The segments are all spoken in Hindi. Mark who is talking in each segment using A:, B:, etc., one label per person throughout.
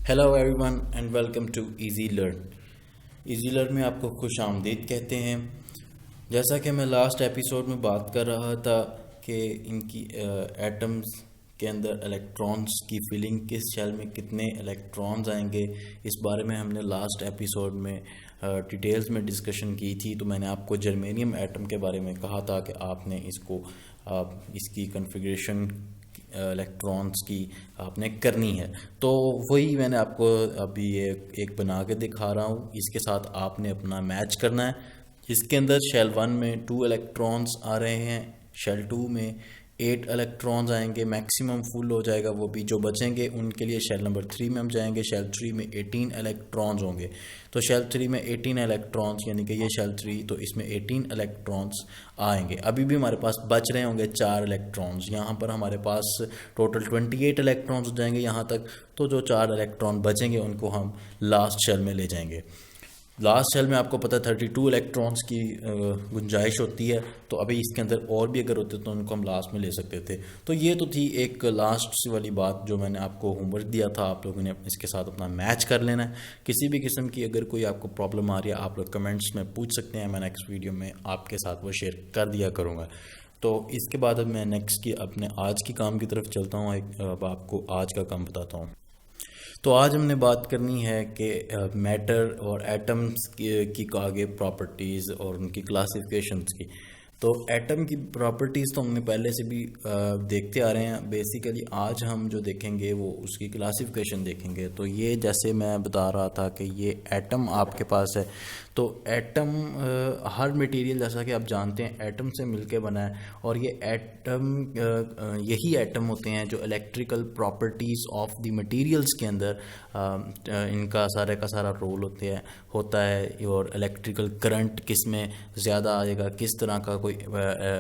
A: Hello everyone and welcome to easy learn. Easy learn में आपको खुश आमदीद कहते हैं। जैसा कि मैं लास्ट एपिसोड में बात कर रहा था कि इनकी एटम्स के अंदर इलेक्ट्रॉन्स की फिलिंग किस शेल में कितने इलेक्ट्रॉन्स आएंगे, इस बारे में हमने लास्ट एपिसोड में डिटेल्स में डिस्कशन की थी। तो मैंने आपको जर्मेनियम एटम के बारे में कहा था कि आपने इसकी कॉन्फ़िगरेशन इलेक्ट्रॉन्स की आपने करनी है। तो वही मैंने आपको अभी ये एक बना के दिखा रहा हूँ। इसके साथ आपने अपना मैच करना है। इसके अंदर शेल 1 में 2 इलेक्ट्रॉन्स आ रहे हैं, शेल 2 में 8 इलेक्ट्रॉन्स आएंगे, मैक्सिमम फुल हो जाएगा। वो भी जो बचेंगे उनके लिए शेल नंबर 3 में हम जाएंगे। शेल 3 में 18 इलेक्ट्रॉन्स होंगे। तो शेल 3 में 18 इलेक्ट्रॉन्स यानी कि ये शेल 3, तो इसमें 18 इलेक्ट्रॉन्स आएंगे। अभी भी हमारे पास बच रहे होंगे 4 इलेक्ट्रॉन्स। यहाँ पर हमारे पास टोटल 28 इलेक्ट्रॉन्स हो जाएंगे यहाँ तक। तो जो 4 इलेक्ट्रॉन बचेंगे उनको हम लास्ट शेल में ले जाएंगे। लास्ट शेल में आपको पता है 32 इलेक्ट्रॉन्स की गुंजाइश होती है। तो अभी इसके अंदर और भी अगर होते तो उनको हम लास्ट में ले सकते थे। तो ये तो थी एक लास्ट वाली बात जो मैंने आपको होमवर्क दिया था। आप लोगों ने इसके साथ अपना मैच कर लेना है। किसी भी किस्म की अगर कोई आपको प्रॉब्लम आ रही है आप लोग कमेंट्स में पूछ सकते हैं। मैं नेक्स्ट वीडियो में आपके साथ वो शेयर कर दिया करूँगा। तो इसके बाद अब मैं नेक्स्ट की अपने आज की काम की तरफ चलता हूँ। अब आपको आज का काम बताता हूँ। तो आज हमने बात करनी है कि मैटर और एटम्स की आगे प्रॉपर्टीज़ और उनकी क्लासिफिकेशंस की। तो एटम की प्रॉपर्टीज़ तो हमने पहले से भी देखते आ रहे हैं। बेसिकली आज हम जो देखेंगे वो उसकी क्लासिफिकेशन देखेंगे। तो ये जैसे मैं बता रहा था कि ये एटम आपके पास है। तो एटम हर मटेरियल जैसा कि आप जानते हैं एटम से मिलके बना है। और ये एटम यही एटम होते हैं जो electrical properties of the materials के अंदर इनका सारे का सारा रोल होता है। और इलेक्ट्रिकल करंट किस में ज़्यादा आएगा, किस तरह का कोई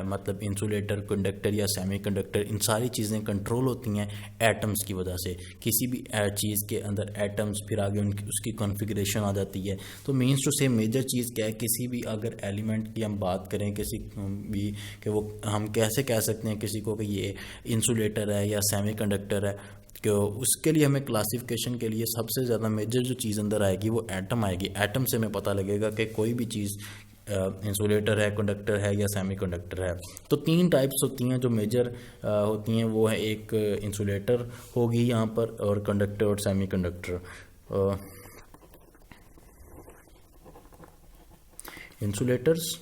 A: मतलब इंसुलेटर, कंडक्टर या सेमीकंडक्टर, इन सारी चीज़ें कंट्रोल होती हैं एटम्स की वजह से। किसी भी चीज़ के अंदर एटम्स, फिर आगे उसकी कॉन्फ़िगरेशन आ जाती है। तो मीन्स टू से मेजर चीज़ क्या है, किसी भी अगर एलिमेंट की हम बात करें किसी भी कि वो हम कैसे कह सकते हैं किसी को कि ये इंसुलेटर है या सेमीकंडक्टर है, तो उसके लिए हमें क्लासिफिकेशन के लिए सबसे ज़्यादा मेजर जो चीज़ अंदर आएगी वो एटम आएगी। एटम से हमें पता लगेगा कि कोई भी चीज़ इंसुलेटर है, कंडक्टर है या सेमीकंडक्टर है। तो 3 टाइप्स होती हैं जो मेजर होती हैं। वो है एक इंसुलेटर होगी यहाँ पर, और कंडक्टर और सेमीकंडक्टर। इंसुलेटर्स,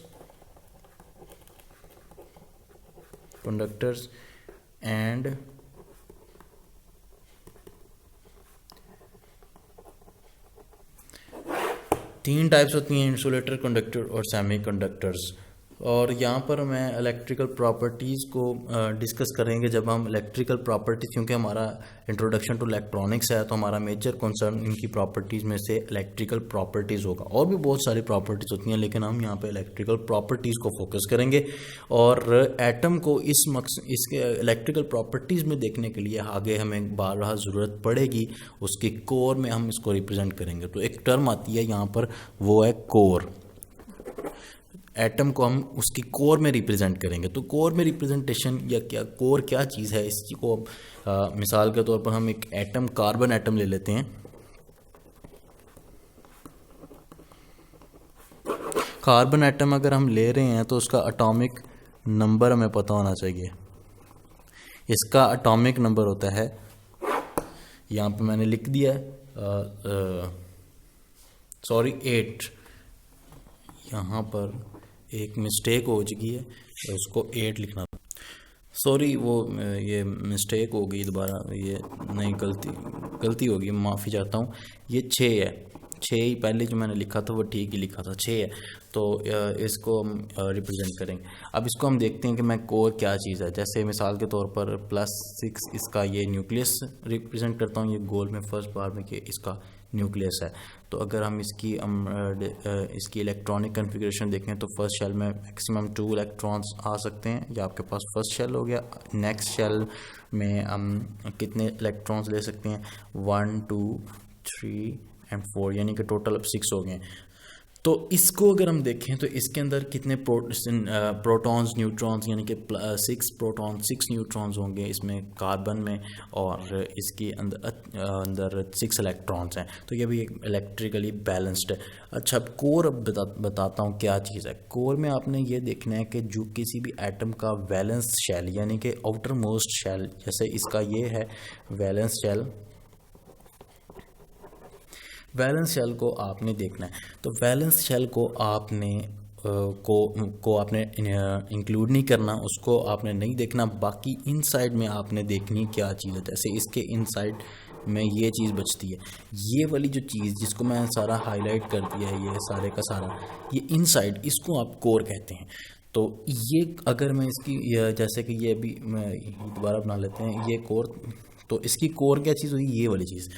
A: कंडक्टर्स एंड तीन टाइप्स होती हैं, इंसुलेटर, कंडक्टर और सेमीकंडक्टर्स। और यहाँ पर मैं इलेक्ट्रिकल प्रॉपर्टीज़ को डिस्कस करेंगे। जब हम इलेक्ट्रिकल प्रॉपर्टीज़, क्योंकि हमारा इंट्रोडक्शन टू इलेक्ट्रॉनिक्स है, तो हमारा मेजर कंसर्न इनकी प्रॉपर्टीज़ में से इलेक्ट्रिकल प्रॉपर्टीज़ होगा। और भी बहुत सारी प्रॉपर्टीज़ होती हैं लेकिन हम यहाँ पे इलेक्ट्रिकल प्रॉपर्टीज़ को फोकस करेंगे। और एटम को इसके इलेक्ट्रिकल प्रॉपर्टीज़ में देखने के लिए आगे हमें बारहा ज़रूरत पड़ेगी। उसके कोर में हम इसको रिप्रेजेंट करेंगे। तो एक टर्म आती है यहाँ पर, वो है कोर। एटम को हम उसकी कोर में रिप्रेजेंट करेंगे। तो कोर में रिप्रेजेंटेशन या क्या कोर क्या चीज़ है, इसको मिसाल के तौर पर हम एक एटम, कार्बन एटम ले लेते हैं। कार्बन एटम अगर हम ले रहे हैं तो उसका एटॉमिक नंबर हमें पता होना चाहिए। इसका एटॉमिक नंबर होता है, यहाँ पे मैंने लिख दिया है 8। यहाँ पर एक मिस्टेक हो चुकी है, उसको 8 लिखना। सॉरी, वो ये मिस्टेक हो गई, दोबारा ये नहीं, गलती होगी, माफ़ी चाहता हूँ। ये 6 है। 6 ही पहले जो मैंने लिखा था वो ठीक ही लिखा था, 6 है। तो इसको हम रिप्रेजेंट करेंगे। अब इसको हम देखते हैं कि मैं कोर क्या चीज़ है। जैसे मिसाल के तौर पर +6 इसका ये न्यूक्लियस रिप्रेजेंट करता हूँ। ये गोल में फर्स्ट बार में कि इसका न्यूक्लियस है। तो अगर हम इसकी इलेक्ट्रॉनिक कन्फिग्रेशन देखें तो फर्स्ट शेल में मैक्सिमम 2 इलेक्ट्रॉन्स आ सकते हैं। या आपके पास फर्स्ट शेल हो गया। नेक्स्ट शेल में हम कितने इलेक्ट्रॉन्स ले सकते हैं, 1 2 3 एंड 4, यानी कि टोटल अब 6 हो गए। तो इसको अगर हम देखें तो इसके अंदर कितने प्रोटॉन्स न्यूट्रॉन्स यानी कि 6 प्रोटॉन 6 न्यूट्रॉन्स होंगे इसमें कार्बन में, और इसके अंदर 6 इलेक्ट्रॉन्स हैं। तो ये भी इलेक्ट्रिकली बैलेंस्ड है। अच्छा, अब कोर अब बताता हूँ क्या चीज़ है। कोर में आपने ये देखना है कि जो किसी भी एटम का वैलेंस शेल यानी कि आउटर मोस्ट शेल, जैसे इसका ये है वैलेंस शेल, वैलेंस शेल को आपने देखना है। तो वैलेंस शेल को आपने आपने इंक्लूड नहीं करना, उसको आपने नहीं देखना। बाकी इनसाइड में आपने देखनी क्या चीज़ है। जैसे इसके इनसाइड में ये चीज़ बचती है, ये वाली जो चीज़ जिसको मैं सारा हाईलाइट कर दिया है, ये सारे का सारा ये इनसाइड, इसको आप कोर कहते हैं। तो ये अगर मैं इसकी जैसे कि ये अभी मैं दोबारा बना लेते हैं ये कोर, तो इसकी कोर क्या चीज़ हुई, ये वाली चीज़।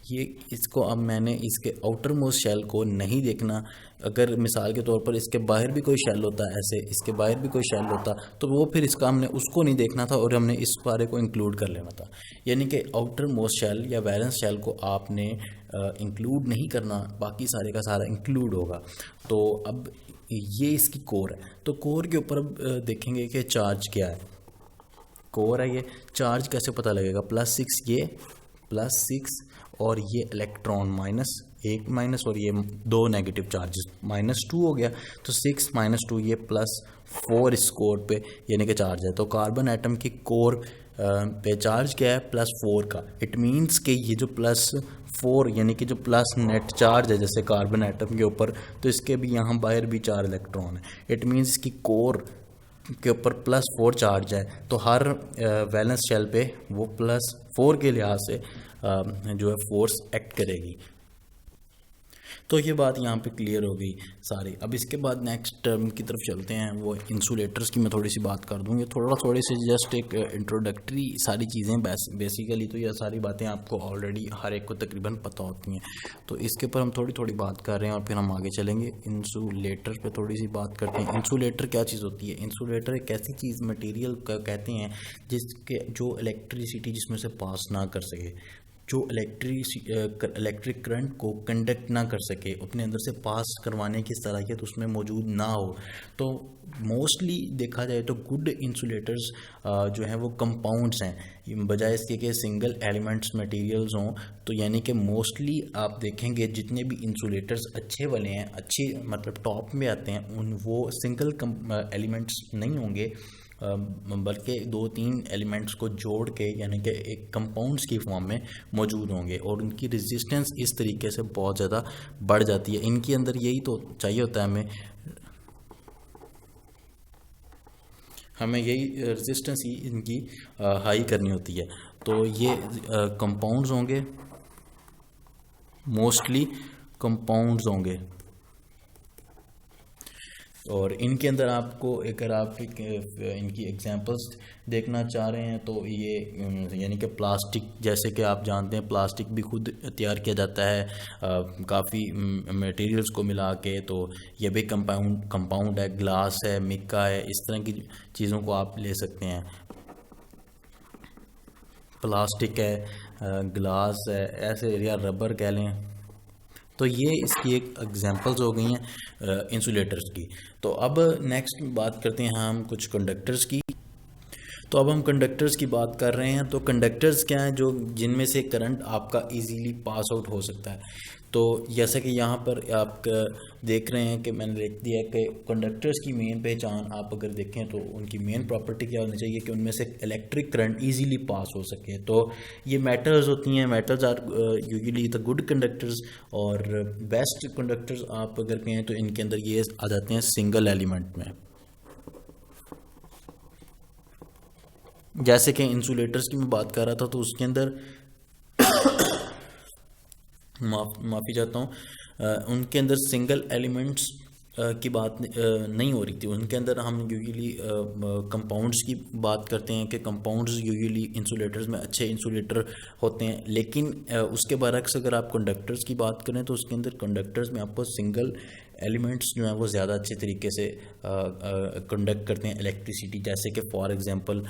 A: ये इसको अब मैंने इसके आउटर मोस्ट शेल को नहीं देखना। अगर मिसाल के तौर पर इसके बाहर भी कोई शेल होता, ऐसे इसके बाहर भी कोई शेल होता, तो वो फिर इसका हमने उसको नहीं देखना था और हमने इस बारे को इंक्लूड कर लेना था। यानी कि आउटर मोस्ट शेल या वैलेंस शेल को आपने इंक्लूड नहीं करना, बाकी सारे का सारा इंक्लूड होगा। तो अब ये इसकी कोर है। तो कोर के ऊपर अब देखेंगे कि चार्ज क्या है। कोर है ये, चार्ज कैसे पता लगेगा, +6 ये +6 और ये इलेक्ट्रॉन -1 माइनस और ये 2 नेगेटिव चार्जेस -2 हो गया। तो 6 -2 ये +4 इस कोर पे यानी कि चार्ज है। तो कार्बन एटम की कोर पे चार्ज क्या है, +4 का। इट मीन्स कि ये जो +4 यानी कि जो प्लस नेट चार्ज है जैसे कार्बन एटम के ऊपर, तो इसके भी यहाँ बाहर भी 4 इलेक्ट्रॉन है। इट मीन्स इसकी कोर के ऊपर +4 चार्ज है। तो हर वैलेंस शेल पे वो +4 के लिहाज से जो है फोर्स एक्ट करेगी। तो ये बात यहाँ पे क्लियर हो गई सारी। अब इसके बाद नेक्स्ट टर्म की तरफ चलते हैं, वो इंसुलेटर्स की मैं थोड़ी सी बात कर दूँगी, थोड़ी सी जस्ट एक इंट्रोडक्टरी सारी चीज़ें। बेसिकली तो ये सारी बातें आपको ऑलरेडी हर एक को तकरीबन पता होती हैं, तो इसके ऊपर हम थोड़ी बात कर रहे हैं और फिर हम आगे चलेंगे। इंसुलेटर पे थोड़ी सी बात करते हैं। इंसुलेटर क्या चीज़ होती है? इंसुलेटर एक ऐसी चीज़ मटीरियल कहते हैं जिसके जो इलेक्ट्रिसिटी जिसमें से पास ना कर सके, जो इलेक्ट्रिक करंट को कंडक्ट ना कर सके, अपने अंदर से पास करवाने की सलाहियत उसमें मौजूद ना हो। तो मोस्टली देखा जाए तो गुड इंसुलेटर्स जो हैं वो कंपाउंड्स हैं, बजाय इसके कि सिंगल एलिमेंट्स मटेरियल्स हों। तो यानी कि मोस्टली आप देखेंगे जितने भी इंसुलेटर्स अच्छे वाले हैं, अच्छे मतलब टॉप में आते हैं, वो सिंगल एलिमेंट्स नहीं होंगे, बल्कि 2-3 एलिमेंट्स को जोड़ के यानी कि एक कंपाउंड्स की फॉर्म में मौजूद होंगे, और उनकी रेजिस्टेंस इस तरीके से बहुत ज़्यादा बढ़ जाती है। इनके अंदर यही तो चाहिए होता है, हमें यही रेजिस्टेंस ही इनकी हाई करनी होती है। तो ये कंपाउंड्स होंगे, मोस्टली कंपाउंड्स होंगे, और इनके अंदर आपको अगर आप इनकी एग्जांपल्स देखना चाह रहे हैं तो ये यानी कि प्लास्टिक, जैसे कि आप जानते हैं प्लास्टिक भी खुद तैयार किया जाता है काफ़ी मटेरियल्स को मिला के। तो ये भी कंपाउंड है, ग्लास है, मिक्का है, इस तरह की चीज़ों को आप ले सकते हैं। प्लास्टिक है, ग्लास है, ऐसे या रबर कह लें। तो ये इसकी एक एग्जांपल्स हो गई हैं इंसुलेटर्स की। तो अब नेक्स्ट बात करते हैं हम कुछ कंडक्टर्स की। तो अब हम कंडक्टर्स की बात कर रहे हैं। तो कंडक्टर्स क्या हैं, जो जिनमें से करंट आपका इजीली पास आउट हो सकता है। तो जैसे कि यहाँ पर आप देख रहे हैं कि मैंने लिख दिया कि कंडक्टर्स की मेन पहचान आप अगर देखें तो उनकी मेन प्रॉपर्टी क्या होनी चाहिए कि उनमें से इलेक्ट्रिक करंट इजीली पास हो सके। तो ये मेटल्स होती हैं, metals are usually the good conductors, और बेस्ट कंडक्टर्स आप अगर कहें तो इनके अंदर ये आ जाते हैं सिंगल एलिमेंट में। जैसे कि इंसुलेटर्स की मैं बात कर रहा था, तो उसके अंदर माफ़ी चाहता हूँ, उनके अंदर सिंगल एलिमेंट्स की बात नहीं हो रही थी। उनके अंदर हम यूजुअली कंपाउंड्स की बात करते हैं कि कंपाउंड्स यूजुअली इंसुलेटर्स में अच्छे इंसुलेटर होते हैं। लेकिन उसके बरक्स अगर आप कंडक्टर्स की बात करें तो उसके अंदर कंडक्टर्स में आपको सिंगल एलिमेंट्स जो हैं वो ज़्यादा अच्छे तरीके से कंडक्ट करते हैं इलेक्ट्रिसिटी। जैसे कि फॉर एग्जाम्पल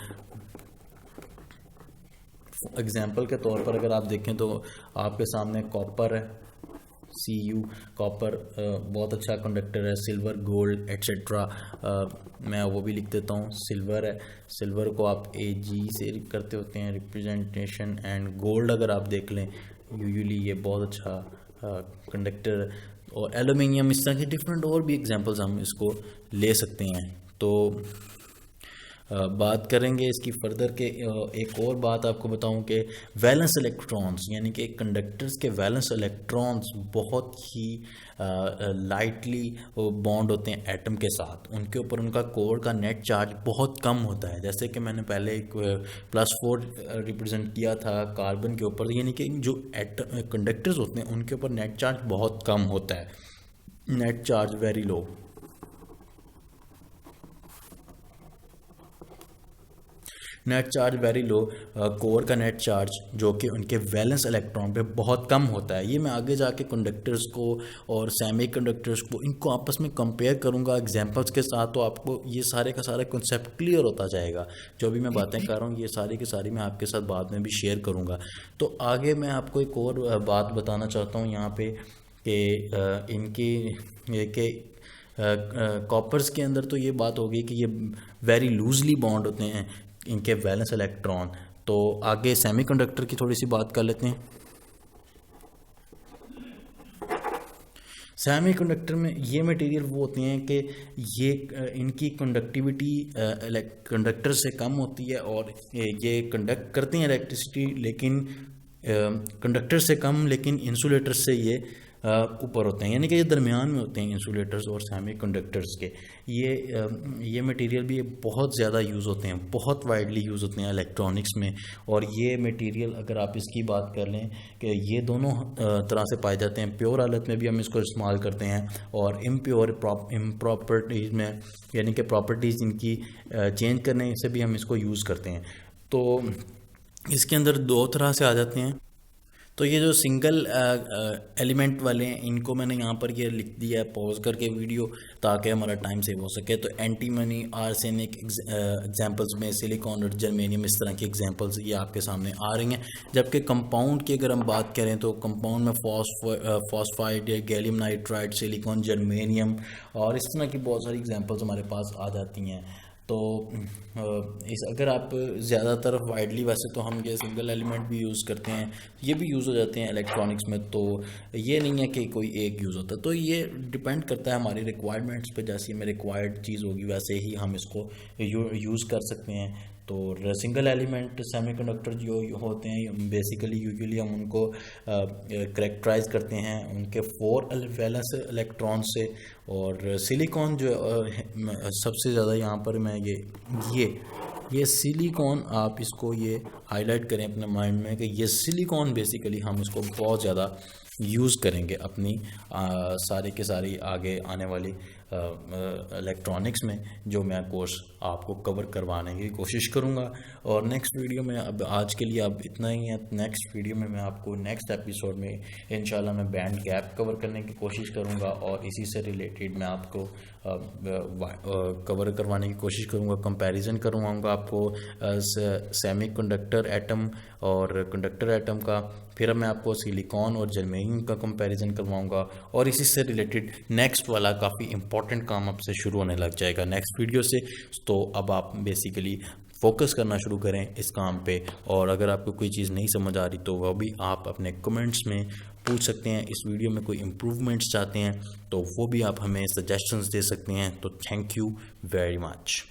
A: के तौर पर अगर आप देखें तो आपके सामने कॉपर है, Cu कॉपर बहुत अच्छा कंडक्टर है, सिल्वर, गोल्ड एट्सेट्रा, मैं वो भी लिख देता हूँ। सिल्वर है, सिल्वर को आप Ag से करते होते हैं रिप्रेजेंटेशन, एंड गोल्ड अगर आप देख लें यूजुअली ये बहुत अच्छा कंडक्टर, और एलुमिनियम, इस तरह के डिफरेंट और भी एग्जांपल्स हम इसको ले सकते हैं। तो बात करेंगे इसकी फर्दर के, एक और बात आपको बताऊं कि वैलेंस इलेक्ट्रॉन्स, यानी कि कंडक्टर्स के वैलेंस इलेक्ट्रॉन्स बहुत ही लाइटली बॉन्ड होते हैं एटम के साथ, उनके ऊपर उनका कोर का नेट चार्ज बहुत कम होता है। जैसे कि मैंने पहले +4 रिप्रेजेंट किया था कार्बन के ऊपर, यानी कि जो कंडक्टर्स होते हैं उनके ऊपर नेट चार्ज बहुत कम होता है, net charge very low. Net charge very low, core का नेट चार्ज जो कि उनके वैलेंस इलेक्ट्रॉन पे बहुत कम होता है। ये मैं आगे जाके कंडक्टर्स को और सेमी कंडक्टर्स को, इनको आपस में कंपेयर करूँगा एग्जांपल्स के साथ, तो आपको ये सारे का सारा कॉन्सेप्ट क्लियर होता जाएगा। जो भी मैं बातें कर रहा हूँ ये सारी की सारी मैं आपके साथ बाद में भी शेयर करूँगा। तो आगे मैं आपको एक और बात बताना चाहता हूँ यहाँ पे कि इनकी के कॉपर्स के अंदर तो ये बात होगी कि ये वेरी लूजली बॉन्ड होते हैं इनके वैलेंस इलेक्ट्रॉन। तो आगे सेमीकंडक्टर की थोड़ी सी बात कर लेते हैं। सेमीकंडक्टर में ये मटेरियल वो होते हैं कि ये इनकी कंडक्टिविटी कंडक्टर से कम होती है, और ये कंडक्ट करते हैं इलेक्ट्रिसिटी, लेकिन कंडक्टर से कम, लेकिन इंसुलेटर से ये ऊपर होते हैं, यानी कि ये दरमियान में होते हैं इंसुलेटर्स और सेमीकंडक्टर्स के। ये मटेरियल भी बहुत ज़्यादा यूज़ होते हैं, बहुत वाइडली यूज़ होते हैं इलेक्ट्रॉनिक्स में। और ये मटेरियल अगर आप इसकी बात कर लें कि ये दोनों तरह से पाए जाते हैं, प्योर हालत में भी हम इसको इस्तेमाल करते हैं, और इम्प्रॉपर्टीज़ में, यानी कि प्रॉपर्टीज़ इनकी चेंज करने से भी हम इसको यूज़ करते हैं। तो इसके अंदर दो तरह से आ जाते हैं। तो ये जो सिंगल एलिमेंट वाले हैं इनको मैंने यहाँ पर ये लिख दिया है पॉज करके वीडियो, ताकि हमारा टाइम सेव हो सके। तो एंटीमनी, आर्सेनिक एग्जांपल्स में सिलिकॉन और जर्मेनियम, इस तरह की एग्जांपल्स ये आपके सामने आ रही हैं। जबकि कंपाउंड की अगर हम बात करें तो कंपाउंड में फॉस्फाइड या गैलियम नाइट्राइड, सिलिकॉन, जर्मेनियम और इस तरह की बहुत सारी एग्जांपल्स हमारे पास आ जाती हैं। तो इस अगर आप ज़्यादातर वाइडली, वैसे तो हम ये सिंगल एलिमेंट भी यूज़ करते हैं, ये भी यूज़ हो जाते हैं इलेक्ट्रॉनिक्स में, तो ये नहीं है कि कोई एक यूज़ होता है। तो ये डिपेंड करता है हमारी रिक्वायरमेंट्स पे, जैसी हमें रिक्वायर्ड चीज़ होगी वैसे ही हम इसको यूज़ कर सकते हैं। तो सिंगल एलिमेंट सेमीकंडक्टर जो होते हैं बेसिकली यूजुअली हम उनको करेक्टराइज करते हैं उनके 4 वैलेंस इलेक्ट्रॉन से। और सिलिकॉन जो सबसे ज़्यादा यहाँ पर मैं ये सिलिकॉन, आप इसको ये हाईलाइट करें अपने माइंड में कि ये सिलिकॉन बेसिकली हम इसको बहुत ज़्यादा यूज़ करेंगे अपनी सारे के सारी आगे आने वाली इलेक्ट्रॉनिक्स में, जो मैं कोर्स आपको कवर करवाने की कोशिश करूंगा। और नेक्स्ट वीडियो में, अब आज के लिए अब इतना ही है। नेक्स्ट वीडियो में मैं आपको नेक्स्ट एपिसोड में इंशाल्लाह मैं बैंड गैप कवर करने की कोशिश करूंगा, और इसी से रिलेटेड मैं आपको कवर करवाने की कोशिश करूंगा, कंपैरिजन करवाऊंगा आपको सेमीकंडक्टर एटम और कंडक्टर एटम का। फिर मैं आपको सिलिकॉन और जर्मेनियम का कंपैरिजन करवाऊंगा, और इसी से रिलेटेड नेक्स्ट वाला काफ़ी इंपॉर्टेंट काम आपसे शुरू होने लग जाएगा नेक्स्ट वीडियो से। तो अब आप बेसिकली फोकस करना शुरू करें इस काम पे, और अगर आपको कोई चीज़ नहीं समझ आ रही तो वह भी आप अपने कमेंट्स में पूछ सकते हैं। इस वीडियो में कोई इम्प्रूवमेंट्स चाहते हैं तो वो भी आप हमें सजेशंस दे सकते हैं। तो थैंक यू वेरी मच।